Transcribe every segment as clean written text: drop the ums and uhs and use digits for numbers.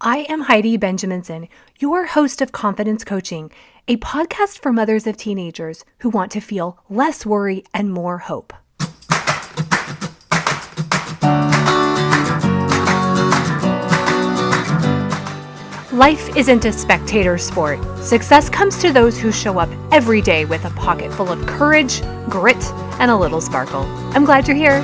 I am Heidi Benjaminson, your host of Confidence Coaching, a podcast for mothers of teenagers who want to feel less worry and more hope. Life isn't a spectator sport. Success comes to those who show up every day with a pocket full of courage, grit, and a little sparkle. I'm glad you're here.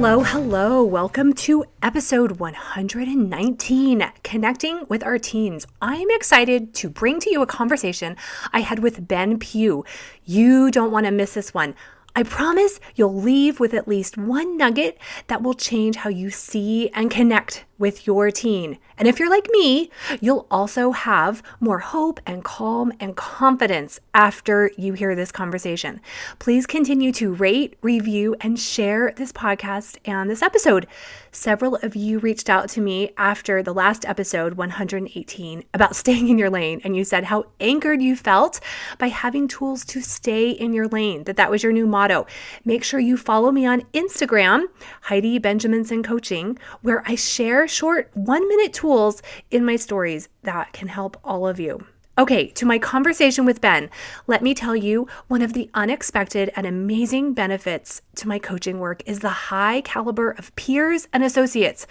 Hello. Welcome to episode 119, Connecting with Our Teens. I'm excited to bring to you a conversation I had with Ben Pugh. You don't want to miss this one. I promise you'll leave with at least one nugget that will change how you see and connect with your teen. And if you're like me, you'll also have more hope and calm and confidence after you hear this conversation. Please continue to rate, review, and share this podcast and this episode. Several of you reached out to me after the last episode, 118, about staying in your lane, and you said how anchored you felt by having tools to stay in your lane, that was your new motto. Make sure you follow me on Instagram, Heidi Benjaminson Coaching, where I share short 1-minute tools in my stories that can help all of you. Okay, to my conversation with Ben, let me tell you, one of the unexpected and amazing benefits to my coaching work is the high caliber of peers and associates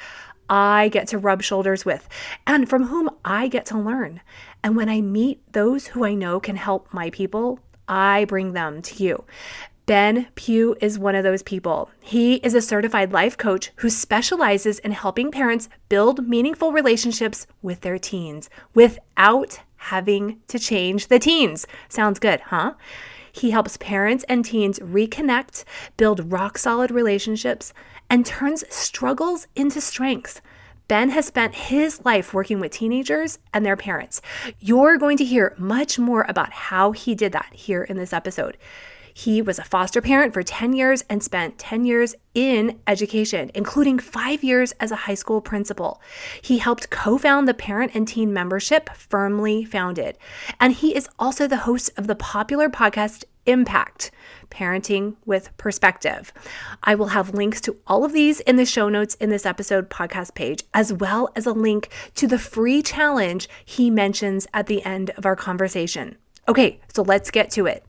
I get to rub shoulders with and from whom I get to learn. And when I meet those who I know can help my people, I bring them to you. Ben Pugh is one of those people. He is a certified life coach who specializes in helping parents build meaningful relationships with their teens without having to change the teens. Sounds good, huh? He helps parents and teens reconnect, build rock-solid relationships, and turns struggles into strengths. Ben has spent his life working with teenagers and their parents. You're going to hear much more about how he did that here in this episode. He was a foster parent for 10 years and spent 10 years in education, including 5 years as a high school principal. He helped co-found the Parent and Teen Membership, Firmly Founded. And he is also the host of the popular podcast Impact, Parenting with Perspective. I will have links to all of these in the show notes in this episode podcast page, as well as a link to the free challenge he mentions at the end of our conversation. Okay, so let's get to it.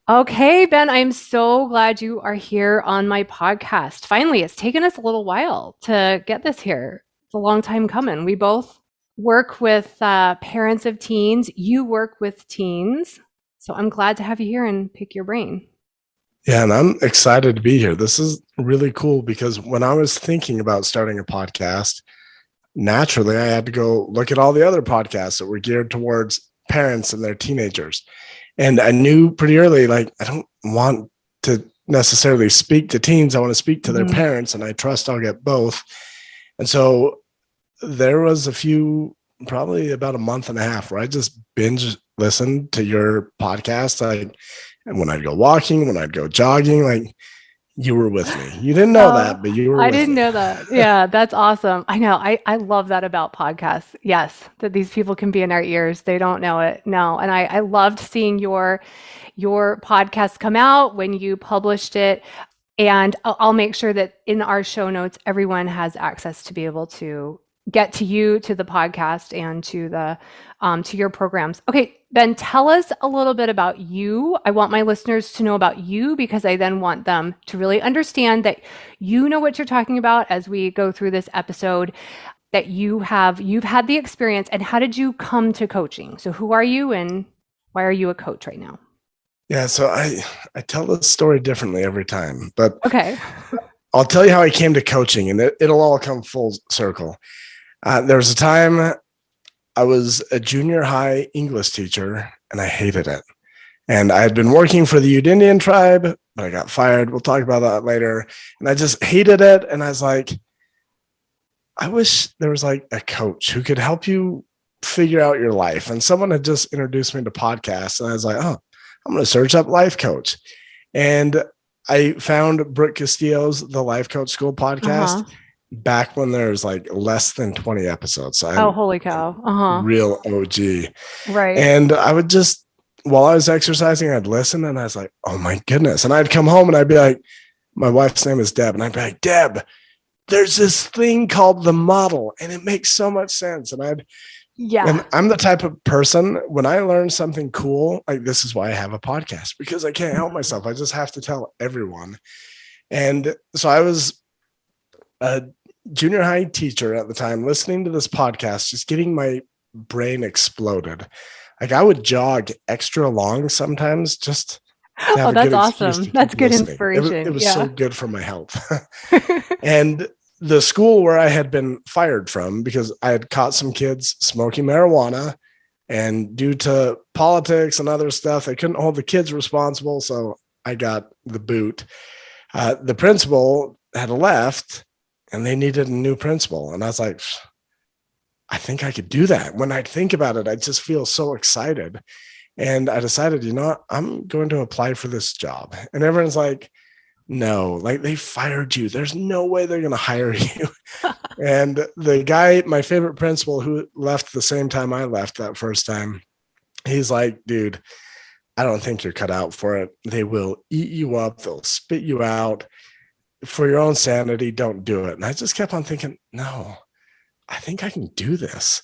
Okay, Ben, I'm so glad you are here on my podcast. Finally, it's taken us a little while to get this here. It's a long time coming. We both work with parents of teens. You work with teens. So I'm glad to have you here and pick your brain. Yeah, and I'm excited to be here. This is really cool because when I was thinking about starting a podcast, naturally, I had to go look at all the other podcasts that were geared towards parents and their teenagers. And I knew pretty early, I don't want to necessarily speak to teens. I want to speak to their parents, and I trust I'll get both. And so there was probably about a month and a half where I just binge listened to your podcast. And when I'd go walking, when I'd go jogging, you were with me. You didn't know that, but you were with me. I didn't know that. Yeah, that's awesome. I know. I love that about podcasts. Yes, that these people can be in our ears. They don't know it. No. And I loved seeing your podcast come out when you published it. And I'll make sure that in our show notes, everyone has access to be able to get to you, to the podcast, and to your programs. Okay, Ben, tell us a little bit about you. I want my listeners to know about you because I then want them to really understand that you know what you're talking about as we go through this episode, that you've had the experience. And how did you come to coaching? So who are you and why are you a coach right now? Yeah, so I tell this story differently every time, but okay. I'll tell you how I came to coaching, and it'll all come full circle. There was a time I was a junior high English teacher, and I hated it. And I had been working for the Ute Indian tribe, but I got fired. We'll talk about that later. And I just hated it. And I was like, I wish there was a coach who could help you figure out your life. And someone had just introduced me to podcasts, and I was like, oh, I'm going to search up life coach. And I found Brooke Castillo's The Life Coach School podcast. Back when there was less than 20 episodes. So holy cow. Real OG. Right. And I would just while I was exercising, I'd listen and I was like, oh my goodness. And I'd come home and I'd be like, my wife's name is Deb. And I'd be like, Deb, there's this thing called the model and it makes so much sense. And I'm the type of person, when I learn something cool, like this is why I have a podcast, because I can't help myself. I just have to tell everyone. And so I was a junior high teacher at the time, listening to this podcast, just getting my brain exploded. Like I would jog extra long sometimes just to have that's awesome. That's good listening. Inspiration. It was so good for my health. And the school where I had been fired from because I had caught some kids smoking marijuana, and due to politics and other stuff, they couldn't hold the kids responsible. So I got the boot. The principal had left and they needed a new principal. And I was like, I think I could do that. When I think about it, I just feel so excited. And I decided, you know what? I'm going to apply for this job. And everyone's like, no, like they fired you. There's no way they're going to hire you. And the guy, my favorite principal, who left the same time I left that first time, he's like, dude, I don't think you're cut out for it. They will eat you up. They'll spit you out. For your own sanity, don't do it. And I just kept on thinking, no, I think I can do this.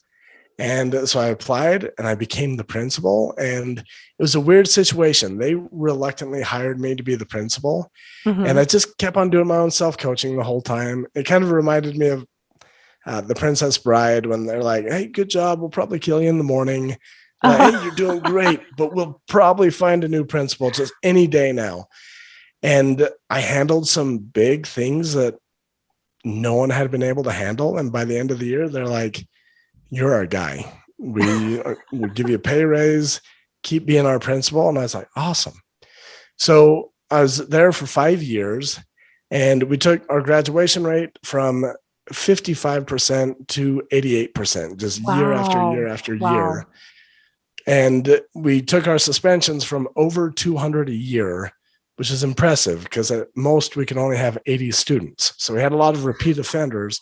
And so I applied and I became the principal, and it was a weird situation. They reluctantly hired me to be the principal. And I just kept on doing my own self-coaching the whole time. It kind of reminded me of The Princess Bride, when they're like, hey, good job. We'll probably kill you in the morning. Hey, you're doing great, but we'll probably find a new principal just any day now. And I handled some big things that no one had been able to handle. And by the end of the year, they're like, you're our guy. We'll give you a pay raise, keep being our principal. And I was like, awesome. So I was there for 5 years, and we took our graduation rate from 55% to 88%, just year after year after year. And we took our suspensions from over 200 a year, which is impressive because at most we can only have 80 students. So we had a lot of repeat offenders.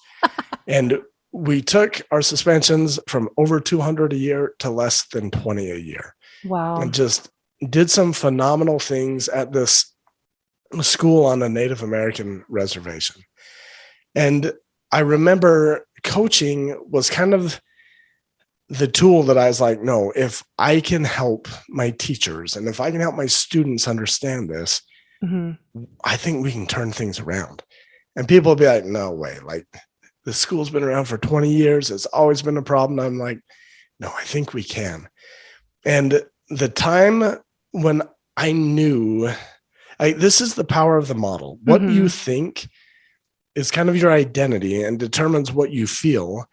And we took our suspensions from over 200 a year to less than 20 a year. Wow. And just did some phenomenal things at this school on a Native American reservation. And I remember coaching was kind of the tool that I was like, no, if I can help my teachers and if I can help my students understand this, I think we can turn things around. And people will be like, no way, like the school's been around for 20 years. It's always been a problem. I'm like, no, I think we can. And the time when I knew, this is the power of the model. What you think is kind of your identity and determines what you feel.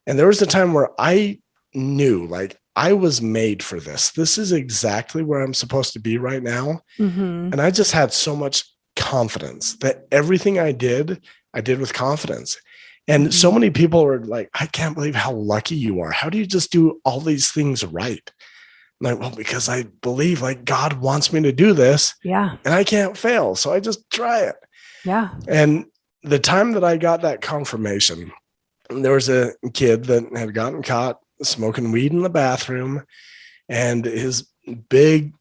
And there was a time where I knew, like, I was made for this. This is exactly where I'm supposed to be right now. And I just had so much confidence that everything I did with confidence. And so many people were like, I can't believe how lucky you are. How do you just do all these things right? I'm like, well, because I believe like God wants me to do this. Yeah. And I can't fail. So I just try it. Yeah. And the time that I got that confirmation, there was a kid that had gotten caught smoking weed in the bathroom, and his big,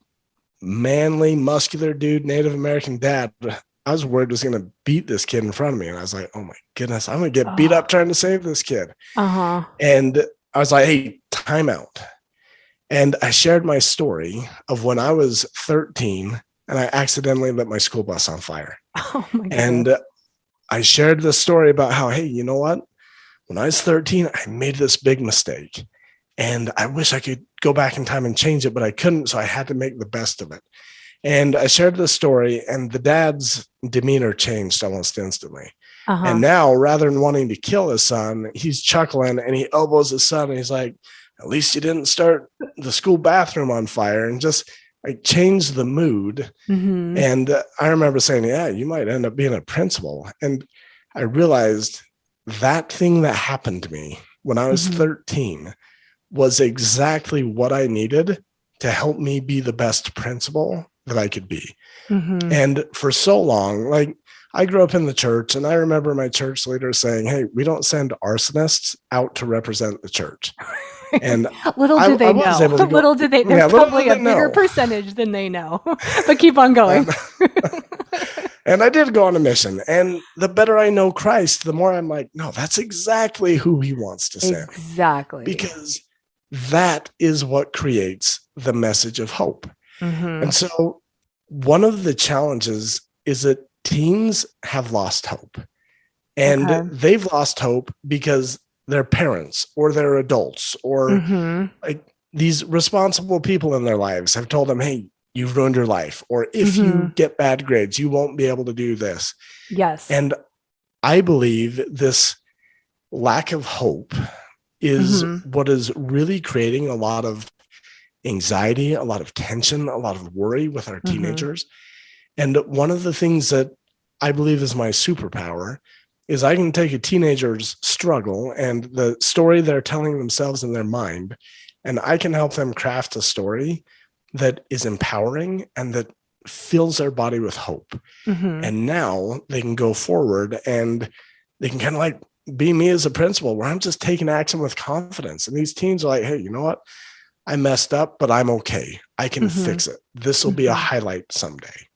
manly, muscular dude, Native American dad, I was worried was going to beat this kid in front of me. And I was like, oh my goodness, I'm going to get beat up trying to save this kid. And I was like, hey, time out. And I shared my story of when I was 13 and I accidentally lit my school bus on fire. Oh my goodness. And I shared the story about how, hey, you know what? When I was 13, I made this big mistake and I wish I could go back in time and change it, but I couldn't. So I had to make the best of it. And I shared the story, and the dad's demeanor changed almost instantly. And now, rather than wanting to kill his son, he's chuckling and he elbows his son and he's like, at least you didn't start the school bathroom on fire, and just like change the mood. And I remember saying, yeah, you might end up being a principal. And I realized that thing that happened to me when I was 13 was exactly what I needed to help me be the best principal that I could be. And for so long, like I grew up in the church, and I remember my church leader saying, hey, we don't send arsonists out to represent the church. And Little I, do they I was know. able to go, Little do they. There's yeah, little probably did a they bigger know. percentage than they know. But keep on going. And, and I did go on a mission. And the better I know Christ, the more I'm like, no, that's exactly who he wants to send. Exactly. Because that is what creates the message of hope. And so one of the challenges is that teens have lost hope. And they've lost hope because their parents or their adults or like these responsible people in their lives have told them, hey, you've ruined your life. Or if you get bad grades, you won't be able to do this. Yes. And I believe this lack of hope is what is really creating a lot of anxiety, a lot of tension, a lot of worry with our teenagers. And one of the things that I believe is my superpower is I can take a teenager's struggle and the story they're telling themselves in their mind, and I can help them craft a story that is empowering and that fills their body with hope. And now they can go forward and they can kind of like be me as a principal where I'm just taking action with confidence. And these teens are like, hey, you know what? I messed up, but I'm okay. I can fix it. This will be a highlight someday.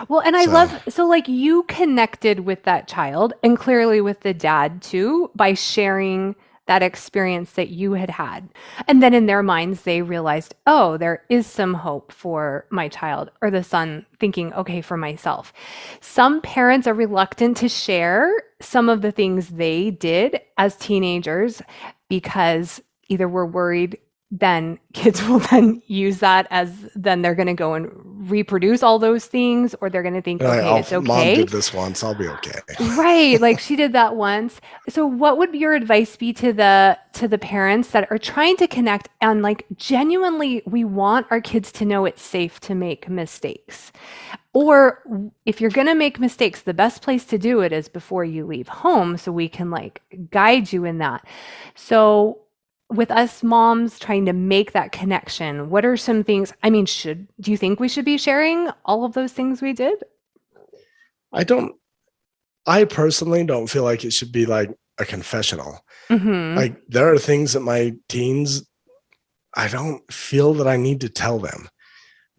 Well, and I love, so like you connected with that child and clearly with the dad too, by sharing that experience that you had had. And then in their minds, they realized, oh, there is some hope for my child, or the son thinking, okay, for myself. Some parents are reluctant to share some of the things they did as teenagers because either we're worried then kids will then use that as then they're going to go and reproduce all those things, or they're going to think, okay, it's okay. Mom did this once, I'll be okay. Right. Like she did that once. So what would your advice be to the parents that are trying to connect and like genuinely we want our kids to know it's safe to make mistakes? Or if you're going to make mistakes, the best place to do it is before you leave home so we can like guide you in that. So with us moms trying to make that connection, what are some things, I mean, do you think we should be sharing all of those things we did? I personally don't feel like it should be like a confessional. Like there are things that my teens, I don't feel that I need to tell them,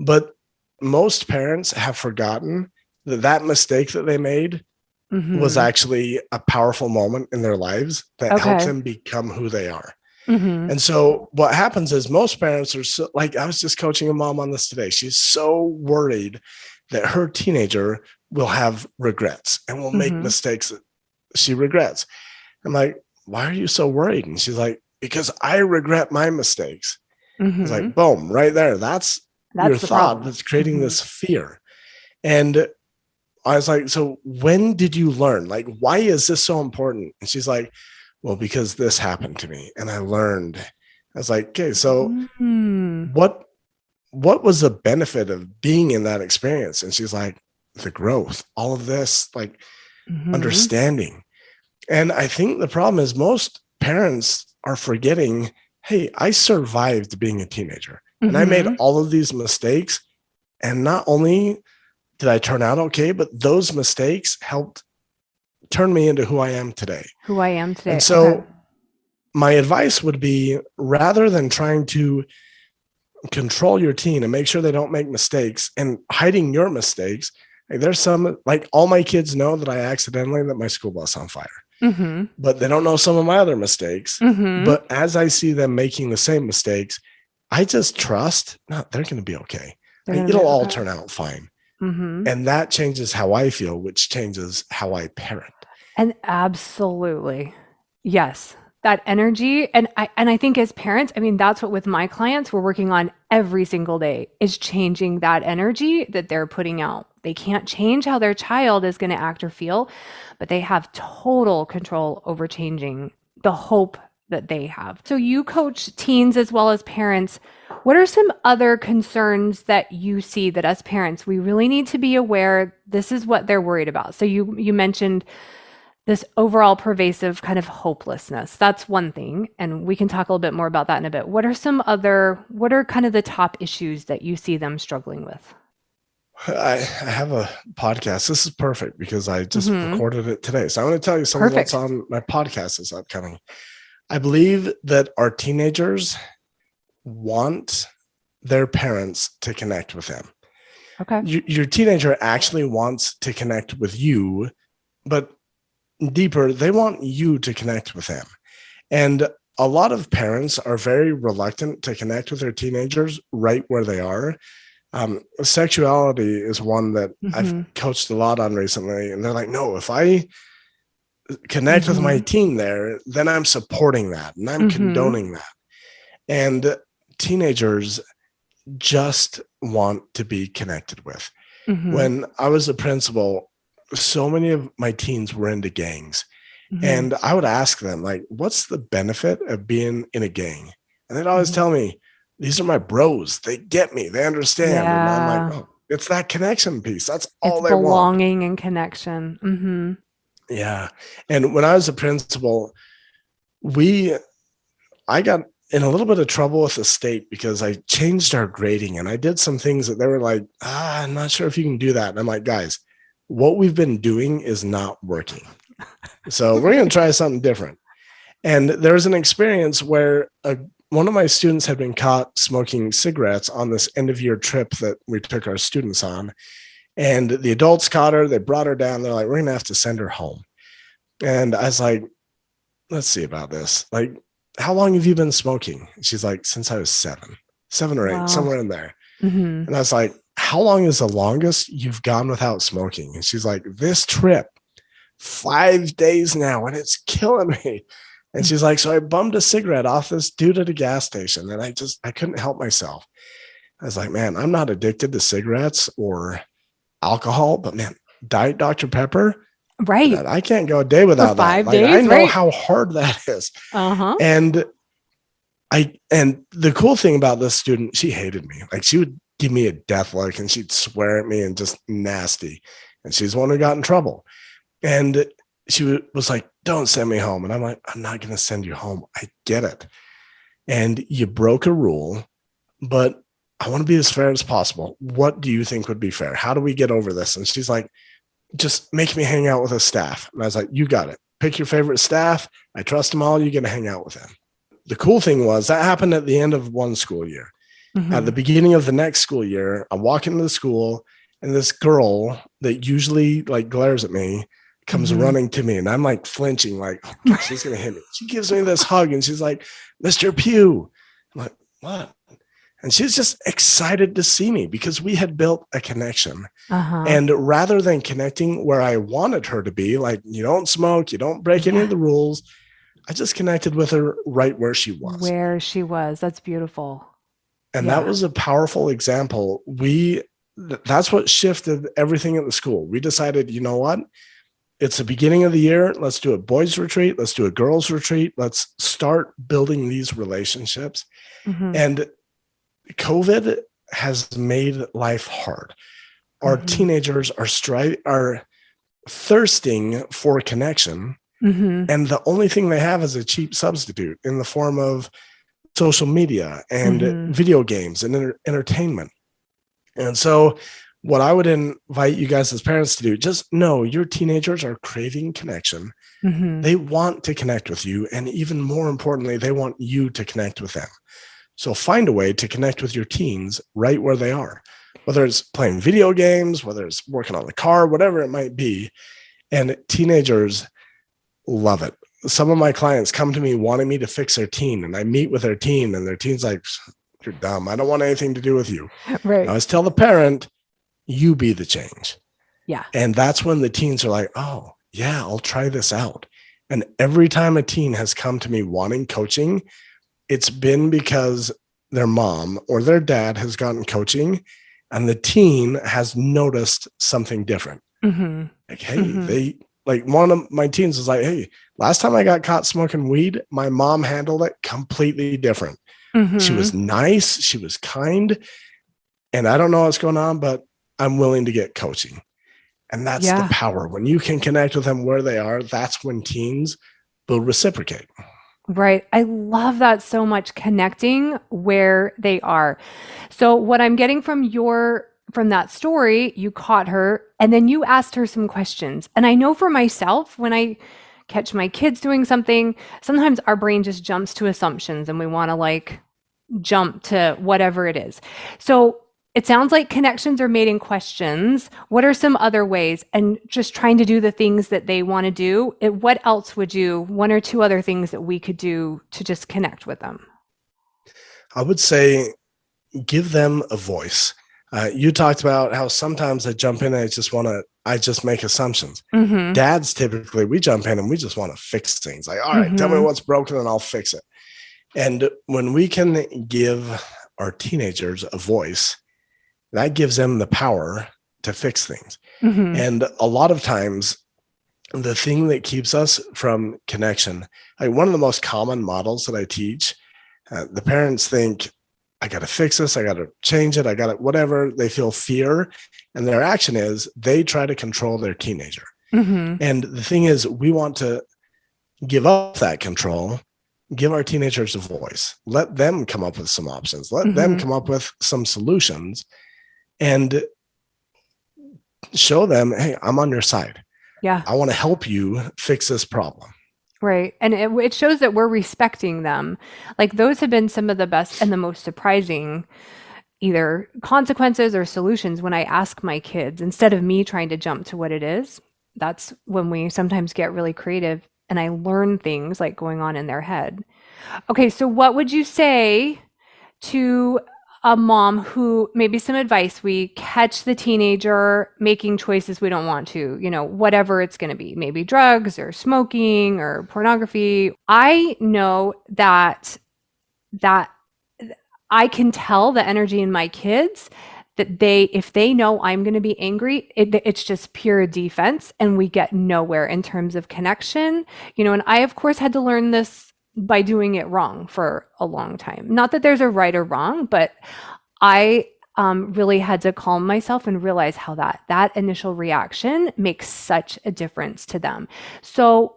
but most parents have forgotten that mistake that they made was actually a powerful moment in their lives that helped them become who they are. And so what happens is most parents are so, like, I was just coaching a mom on this today. She's so worried that her teenager will have regrets and will make mistakes that she regrets. I'm like, why are you so worried? And she's like, because I regret my mistakes. It's like, boom, right there. That's your thought that's creating this fear. And I was like, so when did you learn? Like, why is this so important? And she's like, well, because this happened to me and I learned. I was like, okay, so what was the benefit of being in that experience? And she's like, the growth, all of this, like understanding. And I think the problem is most parents are forgetting, hey, I survived being a teenager and I made all of these mistakes. And not only did I turn out okay, but those mistakes helped turn me into who I am today. And so my advice would be, rather than trying to control your teen and make sure they don't make mistakes and hiding your mistakes, like there's some, like all my kids know that I accidentally lit my school bus on fire, but they don't know some of my other mistakes. But as I see them making the same mistakes, I just trust, no, they're going to be okay. Like, it'll all turn out fine. And that changes how I feel, which changes how I parent. And absolutely. Yes. That energy. And I think as parents, I mean, that's what with my clients we're working on every single day is changing that energy that they're putting out. They can't change how their child is going to act or feel, but they have total control over changing the hope that they have. So you coach teens as well as parents. What are some other concerns that you see that as parents, we really need to be aware this is what they're worried about? So you mentioned this overall pervasive kind of hopelessness. That's one thing. And we can talk a little bit more about that in a bit. What are kind of the top issues that you see them struggling with? I have a podcast. This is perfect because I just recorded it today. So I'm going to tell you some of what's on my podcast is upcoming. I believe that our teenagers want their parents to connect with them. Okay. Your teenager actually wants to connect with you, but deeper, they want you to connect with them. And a lot of parents are very reluctant to connect with their teenagers right where they are. Sexuality is one that I've Mm-hmm. coached a lot on recently. And they're like, no, if I connect with my Mm-hmm. teen there, then I'm supporting that and I'm Mm-hmm. condoning that. And teenagers just want to be connected with. Mm-hmm. When I was a principal, so many of my teens were into gangs. Mm-hmm. And I would ask them, like, what's the benefit of being in a gang? And they'd always Mm-hmm. tell me, these are my bros. They get me. They understand. And I'm like, Yeah. oh, it's that connection piece. That's It's all they want. belonging and connection. Mm-hmm. Yeah. And when I was a principal, we I got in a little bit of trouble with the state because I changed our grading and I did some things that they were like, I'm not sure if you can do that. And I'm like, guys, what we've been doing is not working. So we're going to try something different. And there was an experience where one of my students had been caught smoking cigarettes on this end of year trip that we took our students on. And the adults caught her. They brought her down. They're like, we're going to have to send her home. And I was like, let's see about this. Like, how long have you been smoking? She's like, since I was 7 or 8, Wow. somewhere in there. Mm-hmm. And I was like, how long is the longest you've gone without smoking? And she's like, this trip, 5 days now, and it's killing me. And she's like, so I bummed a cigarette off this dude at a gas station. And I couldn't help myself. I was like, man, I'm not addicted to cigarettes or alcohol, but man, Diet Dr. Pepper, Right. I can't go a day For without that. five Like, I days, know right? how hard that is. Uh-huh. And the cool thing about this student, she hated me. Like, she would give me a death look and she'd swear at me and just nasty. And she's the one who got in trouble. And she was like, don't send me home. And I'm like, I'm not going to send you home. I get it. And you broke a rule, but I want to be as fair as possible. What do you think would be fair? How do we get over this? And she's like, just make me hang out with a staff. And I was like, you got it. Pick your favorite staff. I trust them all. You get to hang out with them. The cool thing was that happened at the end of one school year. Mm-hmm. At the beginning of the next school year, I walk into the school and this girl that usually like glares at me comes Mm-hmm. running to me and I'm like flinching, like, oh, she's going to hit me. She gives me this hug and she's like, Mr. Pugh. I'm like, what? And she's just excited to see me because we had built a connection. Uh-huh. And rather than connecting where I wanted her to be, like, you don't smoke, you don't break any of the rules, I just connected with her right where she was. Where she was. That's beautiful. And that was a powerful example. That's what shifted everything at the school. We decided, you know what? It's the beginning of the year. Let's do a boys retreat. Let's do a girls retreat. Let's start building these relationships. Mm-hmm. And COVID has made life hard. Our teenagers are thirsting for connection. Mm-hmm. And the only thing they have is a cheap substitute in the form of social media and video games and entertainment. And so what I would invite you guys as parents to do, just know your teenagers are craving connection. Mm-hmm. They want to connect with you. And even more importantly, they want you to connect with them. So find a way to connect with your teens right where they are, whether it's playing video games, whether it's working on the car, whatever it might be. And teenagers love it. Some of my clients come to me wanting me to fix their teen, and I meet with their teen and their teen's like, you're dumb. I don't want anything to do with you. Right. I always tell the parent, you be the change. Yeah. And that's when the teens are like, oh yeah, I'll try this out. And every time a teen has come to me wanting coaching, it's been because their mom or their dad has gotten coaching and the teen has noticed something different. Mm-hmm. Like, hey, one of my teens was like, hey, last time I got caught smoking weed, my mom handled it completely different. Mm-hmm. She was nice. She was kind. And I don't know what's going on, but I'm willing to get coaching. And that's the power. When you can connect with them where they are, that's when teens will reciprocate. Right. I love that so much, connecting where they are. So what I'm getting from that story, you caught her and then you asked her some questions. And I know for myself, when I catch my kids doing something, sometimes our brain just jumps to assumptions and we want to like jump to whatever it is. So it sounds like connections are made in questions. What are some other ways? And just trying to do the things that they want to do. What else would you, one or two other things that we could do to just connect with them? I would say give them a voice. You talked about how sometimes I jump in and I just make assumptions. Mm-hmm. Dads, typically, we jump in and we just want to fix things. Like, all right, tell me what's broken and I'll fix it. And when we can give our teenagers a voice, that gives them the power to fix things. Mm-hmm. And a lot of times, the thing that keeps us from connection, like one of the most common models that I teach, the parents think, I got to fix this, I got to change it, I got to whatever. They feel fear. And their action is they try to control their teenager. Mm-hmm. And the thing is, we want to give up that control. Give our teenagers a voice. Let them come up with some options. Let them come up with some solutions and show them, hey, I'm on your side. Yeah. I want to help you fix this problem. Right. And it shows that we're respecting them. Like those have been some of the best and the most surprising either consequences or solutions when I ask my kids, instead of me trying to jump to what it is. That's when we sometimes get really creative and I learn things like going on in their head. Okay, so what would you say to a mom who, maybe some advice, we catch the teenager making choices we don't want to, whatever it's going to be, maybe drugs or smoking or pornography. I know that I can tell the energy in my kids that if they know I'm going to be angry, it's just pure defense and we get nowhere in terms of connection. And I, of course, had to learn this by doing it wrong for a long time. Not that there's a right or wrong, but I really had to calm myself and realize how that initial reaction makes such a difference to them. So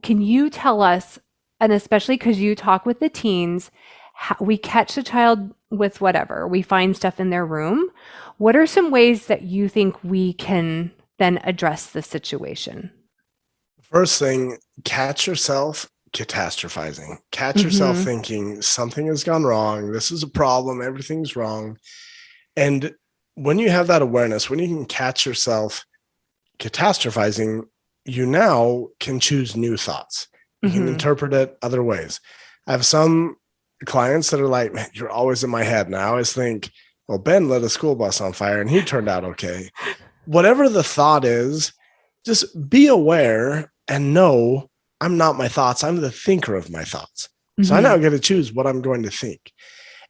can you tell us, and especially because you talk with the teens, we catch a child with whatever, we find stuff in their room. What are some ways that you think we can then address the situation? First thing, catch yourself catastrophizing. Catch yourself thinking something has gone wrong. This is a problem. Everything's wrong. And when you have that awareness, when you can catch yourself catastrophizing, you now can choose new thoughts. You can interpret it other ways. I have some clients that are like, man, you're always in my head. And I always think, well, Ben lit a school bus on fire and he turned out okay. Whatever the thought is, just be aware and know I'm not my thoughts. I'm the thinker of my thoughts. So I now get to choose what I'm going to think.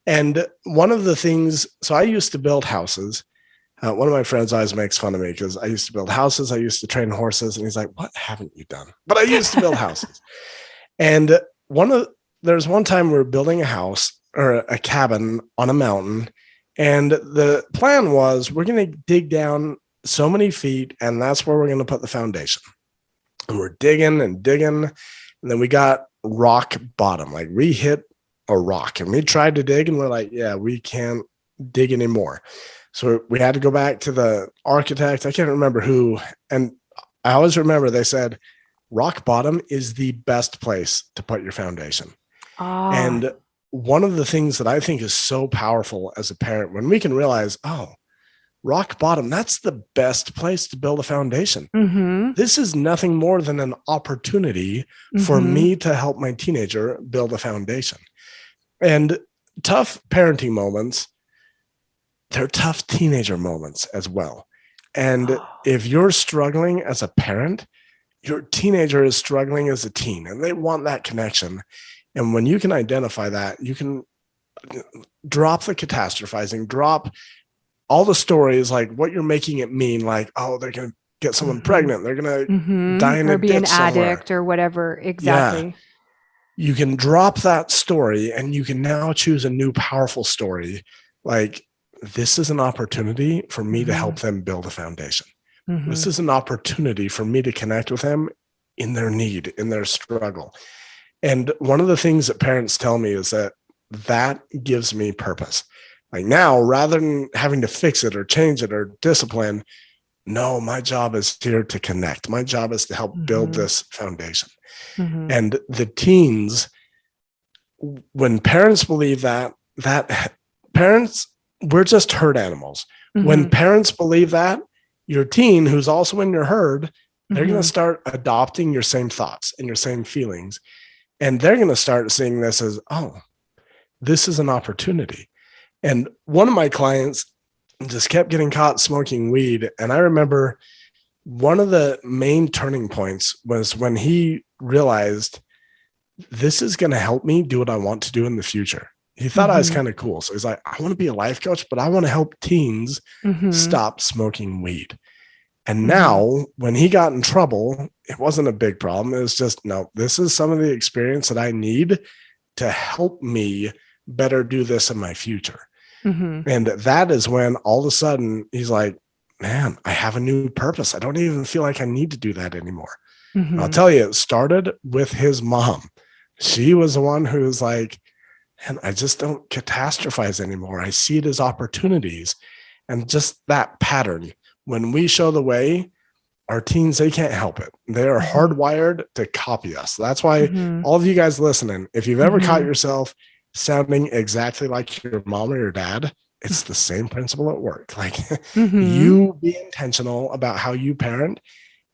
And one of the things, so I used to build houses. One of my friends always makes fun of me because I used to build houses. I used to train horses. And he's like, what haven't you done? But I used to build houses. And there's one time we were building a house or a cabin on a mountain. And the plan was we're going to dig down so many feet and that's where we're going to put the foundation. And we're digging and digging. And then we got rock bottom. Like we hit a rock and we tried to dig and we're like, yeah, we can't dig anymore. So we had to go back to the architect. I can't remember who. And I always remember they said, rock bottom is the best place to put your foundation. And one of the things that I think is so powerful as a parent, when we can realize, oh, rock bottom, that's the best place to build a foundation. This is nothing more than an opportunity for me to help my teenager build a foundation. And tough parenting moments, they're tough teenager moments as well. And if you're struggling as a parent, your teenager is struggling as a teen and they want that connection. And when you can identify that, you can drop the catastrophizing, drop all the stories, like what you're making it mean, like, oh, they're going to get someone pregnant. They're going to die in a ditch or be an somewhere. addict or whatever. Exactly. Yeah. You can drop that story and you can now choose a new powerful story. Like, this is an opportunity for me to help them build a foundation. This is an opportunity for me to connect with them in their need, in their struggle. And one of the things that parents tell me is that gives me purpose. Like now, rather than having to fix it or change it or discipline, No, my job is here to connect. My job is to help build Mm-hmm. this foundation. Mm-hmm. And the teens, when parents believe that parents, we're just herd animals. When Mm-hmm. parents believe that, your teen who's also in your herd, they're going to Mm-hmm. start adopting your same thoughts and your same feelings. And they're going to start seeing this as, oh, this is an opportunity. And one of my clients just kept getting caught smoking weed. And I remember one of the main turning points was when he realized this is going to help me do what I want to do in the future. He thought I was Mm-hmm. kind of cool. So he's like, I want to be a life coach, but I want to help teens Mm-hmm. stop smoking weed. And Mm-hmm. now when he got in trouble, it wasn't a big problem. It was just, no, this is some of the experience that I need to help me better do this in my future. Mm-hmm. And that is when all of a sudden he's like, man, I have a new purpose. I don't even feel like I need to do that anymore. I'll Mm-hmm. tell you, it started with his mom. She was the one who was like, and I just don't catastrophize anymore. I see it as opportunities. And just that pattern, when we show the way, our teens, they can't help it. They are Mm-hmm. hardwired to copy us. That's why Mm-hmm. all of you guys listening, if you've ever caught Mm-hmm. yourself sounding exactly like your mom or your dad, it's the same principle at work. Like Mm-hmm. you be intentional about how you parent,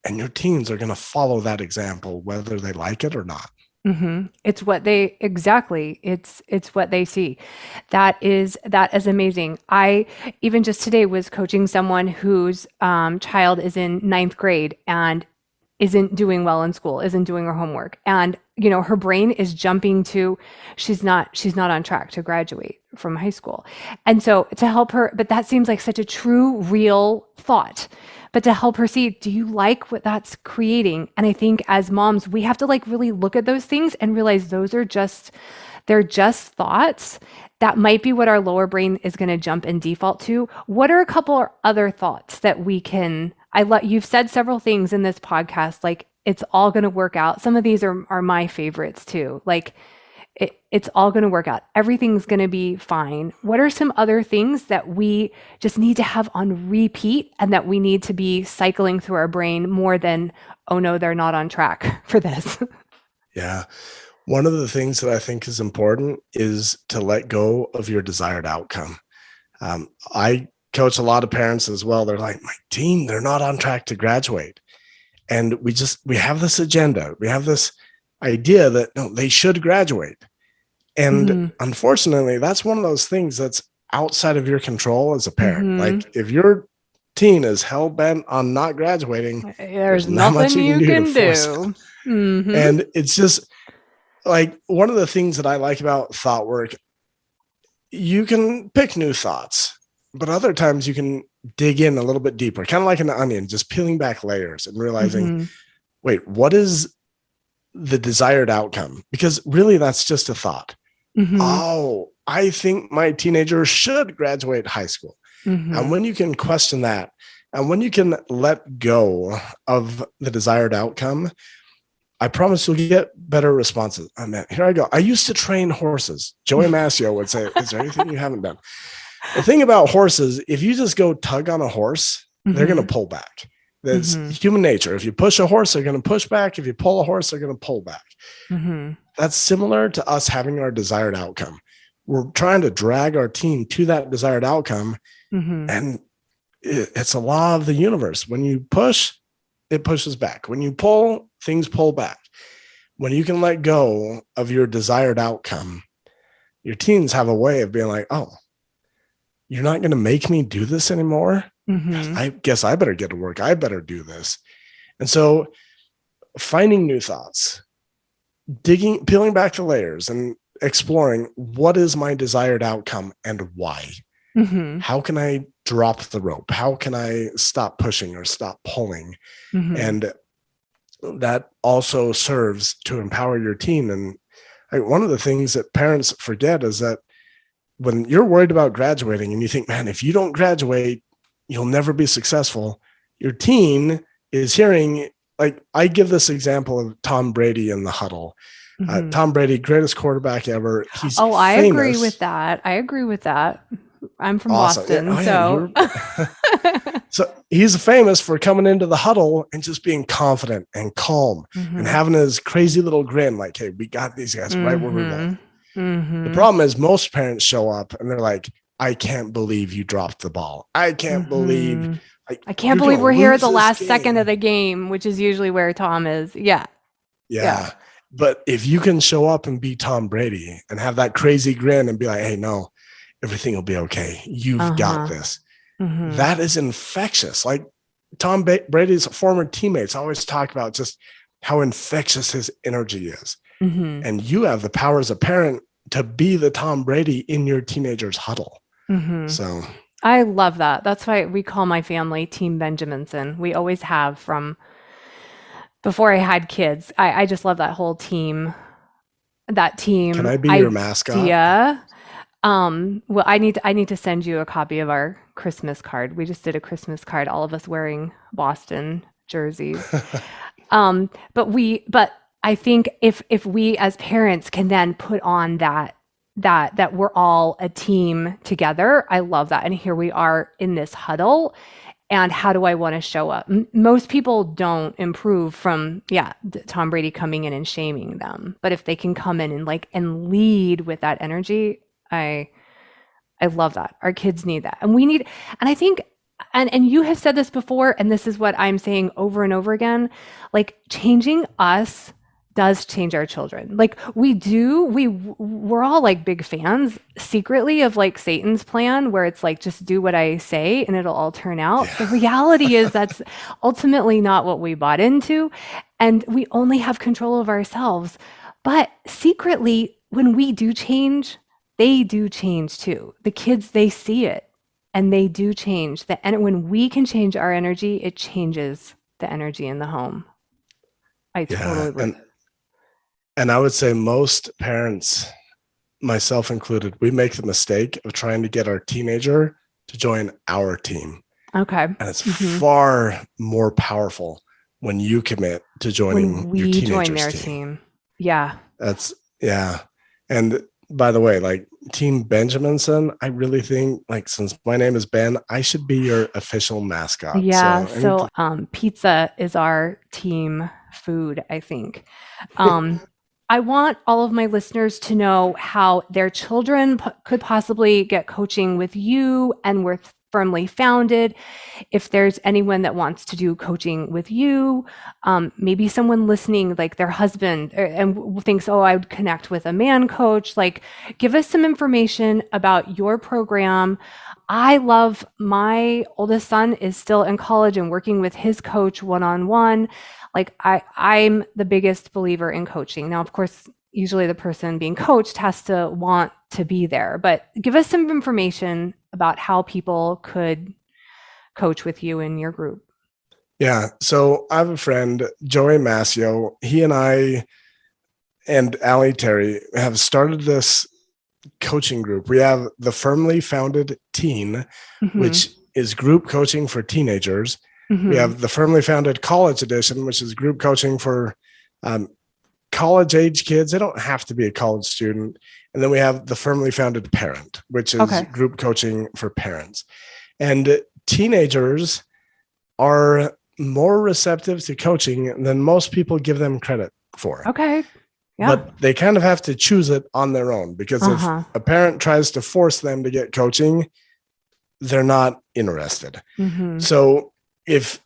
and your teens are going to follow that example, whether they like it or not. Mm-hmm. It's what they exactly. It's what they see. That is amazing. I even just today was coaching someone whose child is in ninth grade and isn't doing well in school, isn't doing her homework, and her brain is jumping to she's not on track to graduate from high school, and so to help her, but that seems like such a true, real thought. But to help her see, do you like what that's creating? And I think as moms, we have to like really look at those things and realize they're just thoughts. That might be what our lower brain is going to jump and default to. What are a couple other thoughts that we can? You've said several things in this podcast, like it's all going to work out. Some of these are my favorites too. Like it's all going to work out. Everything's going to be fine. What are some other things that we just need to have on repeat and that we need to be cycling through our brain more than, oh no, they're not on track for this? Yeah. One of the things that I think is important is to let go of your desired outcome. I coach a lot of parents as well. They're like, my teen, they're not on track to graduate. And we have this agenda. We have this idea that no, they should graduate. And Mm-hmm. unfortunately, that's one of those things that's outside of your control as a parent. Mm-hmm. Like if your teen is hell bent on not graduating, there's There's not much nothing you can you do to can force them. do. Mm-hmm. And it's just like one of the things that I like about thought work, you can pick new thoughts, but other times you can dig in a little bit deeper, kind of like an onion, just peeling back layers and realizing, Mm-hmm. wait, what is the desired outcome? Because really that's just a thought. Mm-hmm. Oh, I think my teenager should graduate high school. Mm-hmm. And when you can question that, and when you can let go of the desired outcome, I promise you'll get better responses. Oh, man, here I go. I used to train horses. Joey Mascio would say, is there anything you haven't done? The thing about horses, if you just go tug on a horse, they're going Mm-hmm. to pull back. That's Mm-hmm. human nature. If you push a horse, they're going to push back. If you pull a horse, they're going to pull back. Mm-hmm. That's similar to us having our desired outcome. We're trying to drag our team to that desired outcome. Mm-hmm. And it's a law of the universe. When you push, it pushes back. When you pull, things pull back. When you can let go of your desired outcome, your teens have a way of being like, oh, you're not going to make me do this anymore. Mm-hmm. I guess I better get to work. I better do this. And so finding new thoughts, peeling back the layers and exploring what is my desired outcome and why. Mm-hmm. How can I drop the rope? How can I stop pushing or stop pulling? Mm-hmm. And that also serves to empower your teen. And one of the things that parents forget is that when you're worried about graduating and you think, man, if you don't graduate, you'll never be successful. Your teen is hearing, like I give this example of Tom Brady in the huddle. Mm-hmm. Tom Brady, greatest quarterback ever. He's I famous. agree with that. I'm from Awesome. Boston, Yeah. Oh, so. yeah, so he's famous for coming into the huddle and just being confident and calm and having his crazy little grin like, hey, we got these guys right where we want. The problem is most parents show up and they're like, I can't believe you dropped the ball. I can't believe I can't believe we're here at the last second of the game, which is usually where Tom is. Yeah. But if you can show up and be Tom Brady and have that crazy grin and be like, hey, no, everything will be okay. You've got this. That is infectious. Like Tom Brady's former teammates always talk about just how infectious his energy is. And you have the power as a parent to be the Tom Brady in your teenager's huddle. So I love that. That's why we call my family Team Benjaminson. We always have from before I had kids. I just love that whole team. That team. Can I be your mascot? Yeah. Well, I need to send you a copy of our Christmas card. We just did a Christmas card, all of us wearing Boston jerseys. But I think if we as parents can then put on that we're all a team together, I love that. And here we are in this huddle. And how do I want to show up? Most people don't improve from, Tom Brady coming in and shaming them. But if they can come in and lead with that energy, I love that. Our kids need that. And we need, and I think, and you have said this before, and this is what I'm saying over and over again, like changing us does change our children. Like we're all like big fans secretly of like Satan's plan where it's like, just do what I say and it'll all turn out. The reality is that's ultimately not what we bought into. And we only have control of ourselves. But secretly, when we do change, they do change too. The kids, they see it and they do change. And when we can change our energy, it changes the energy in the home. I totally agree. And I would say most parents, myself included, we make the mistake of trying to get our teenager to join our team. Okay. And it's far more powerful when you commit to joining your teenager's join their team. Yeah. And by the way, like Team Benjaminson, I really think like since my name is Ben, I should be your official mascot. Yeah. So pizza is our team food, I think. I want all of my listeners to know how their children could possibly get coaching with you and we're firmly founded. If there's anyone that wants to do coaching with you, maybe someone listening, like their husband and thinks, oh, I would connect with a man coach, like give us some information about your program. I love my oldest son is still in college and working with his coach one-on-one. Like I'm the biggest believer in coaching. Now, of course, usually the person being coached has to want to be there, but give us some information about how people could coach with you in your group. Yeah. So I have a friend, Joey Mascio. He and I and Allie Terry have started this coaching group. We have the Firmly Founded Teen, which is group coaching for teenagers. We have the Firmly Founded College Edition, which is group coaching for college age kids. They don't have to be a college student. And then we have the Firmly Founded Parent, which is group coaching for parents. And teenagers are more receptive to coaching than most people give them credit for. Okay. Yeah. But they kind of have to choose it on their own because if a parent tries to force them to get coaching, they're not interested. So if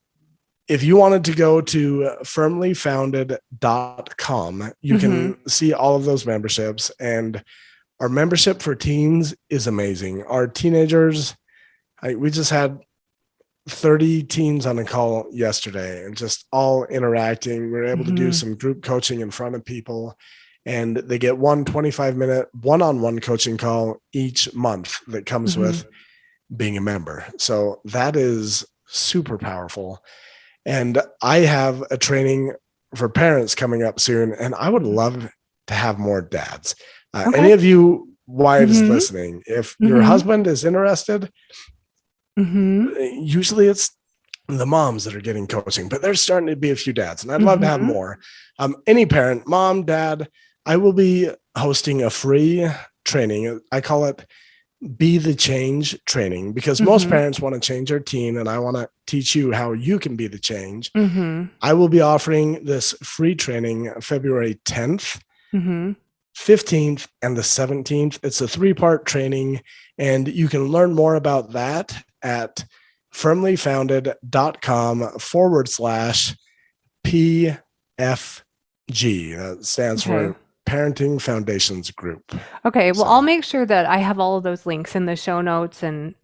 you wanted to go to firmlyfounded.com, you can see all of those memberships. And our membership for teens is amazing. Our teenagers, we just had 30 teens on a call yesterday and just all interacting. We were able to do some group coaching in front of people. And they get one 25-minute one-on-one coaching call each month that comes with being a member. So that is super powerful. And I have a training for parents coming up soon, and I would love to have more dads. Any of you wives listening, if your husband is interested, usually it's the moms that are getting coaching, but there's starting to be a few dads, and I'd love to have more. Any parent, mom, dad, I will be hosting a free training. I call it Be the Change training, because most parents want to change their teen, and I want to teach you how you can be the change. I will be offering this free training February 10th, 15th, and the 17th. It's a 3-part training, and you can learn more about that at firmlyfounded.com/PFG. That stands for Parenting Foundations Group. Okay. Well, I'll make sure that I have all of those links in the show notes and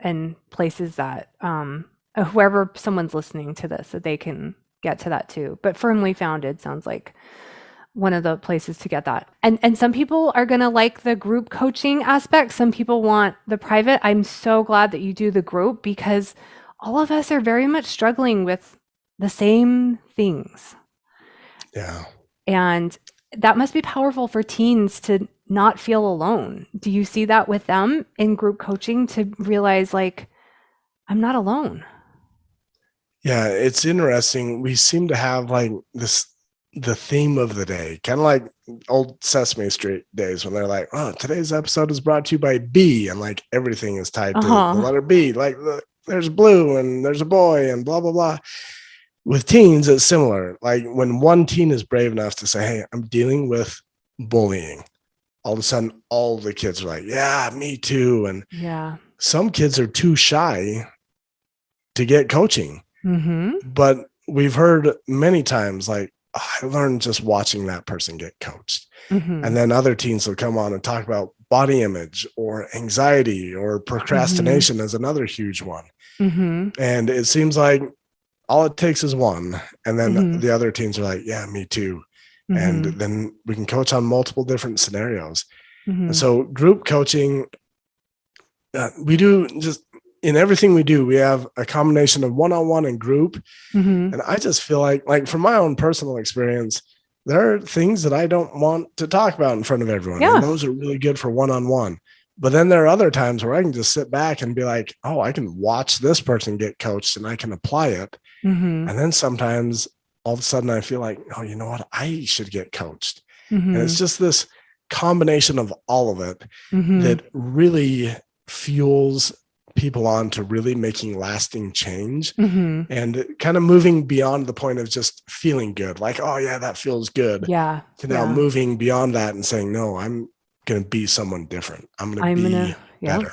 places that whoever someone's listening to this, that they can get to that too. But Firmly Founded sounds like one of the places to get that. And some people are going to like the group coaching aspect. Some people want the private. I'm so glad that you do the group, because all of us are very much struggling with the same things. Yeah. And that must be powerful for teens to not feel alone. Do you see that with them in group coaching, to realize like, I'm not alone? Yeah, it's interesting. We seem to have like the theme of the day, kind of like old Sesame Street days when they're like, oh, today's episode is brought to you by B, and like everything is tied to the letter B. Like there's blue and there's a boy and blah, blah, blah. With teens, it's similar. Like when one teen is brave enough to say, hey, I'm dealing with bullying, all of a sudden all the kids are like, yeah, me too. And some kids are too shy to get coaching. But we've heard many times like, oh, I learned just watching that person get coached. And then other teens will come on and talk about body image or anxiety or procrastination as another huge one. And it seems like all it takes is one. And then the other teens are like, yeah, me too. And then we can coach on multiple different scenarios. And so group coaching, we do just in everything we do, we have a combination of one-on-one and group. And I just feel like from my own personal experience, there are things that I don't want to talk about in front of everyone. And those are really good for one-on-one. But then there are other times where I can just sit back and be like, oh, I can watch this person get coached and I can apply it. And then sometimes all of a sudden I feel like, oh, you know what? I should get coached. And it's just this combination of all of it that really fuels people on to really making lasting change and kind of moving beyond the point of just feeling good. Like, oh yeah, that feels good. To now moving beyond that and saying, no, I'm going to be someone different. I'm going to be better.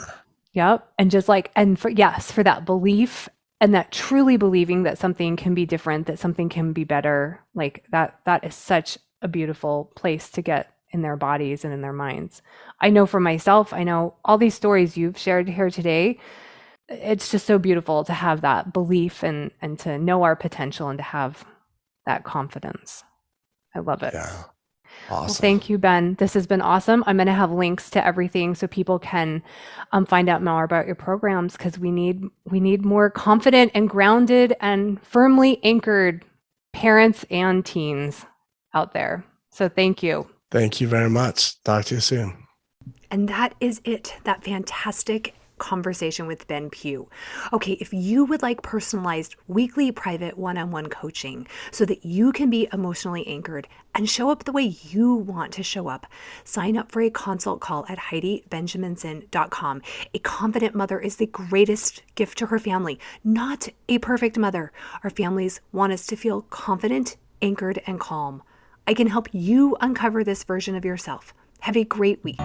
And just like, and for that belief and that truly believing that something can be different, that something can be better. Like that is such a beautiful place to get in their bodies and in their minds. I know for myself, I know all these stories you've shared here today, it's just so beautiful to have that belief and to know our potential and to have that confidence. I love it. Yeah. Awesome. Well, thank you, Ben. This has been awesome. I'm going to have links to everything so people can find out more about your programs, because we need more confident and grounded and firmly anchored parents and teens out there. So thank you. Thank you very much. Talk to you soon. And that is it. That fantastic conversation with Ben Pugh. Okay, if you would like personalized weekly private one-on-one coaching so that you can be emotionally anchored and show up the way you want to show up, sign up for a consult call at HeidiBenjaminson.com. A confident mother is the greatest gift to her family, not a perfect mother. Our families want us to feel confident, anchored, and calm. I can help you uncover this version of yourself. Have a great week.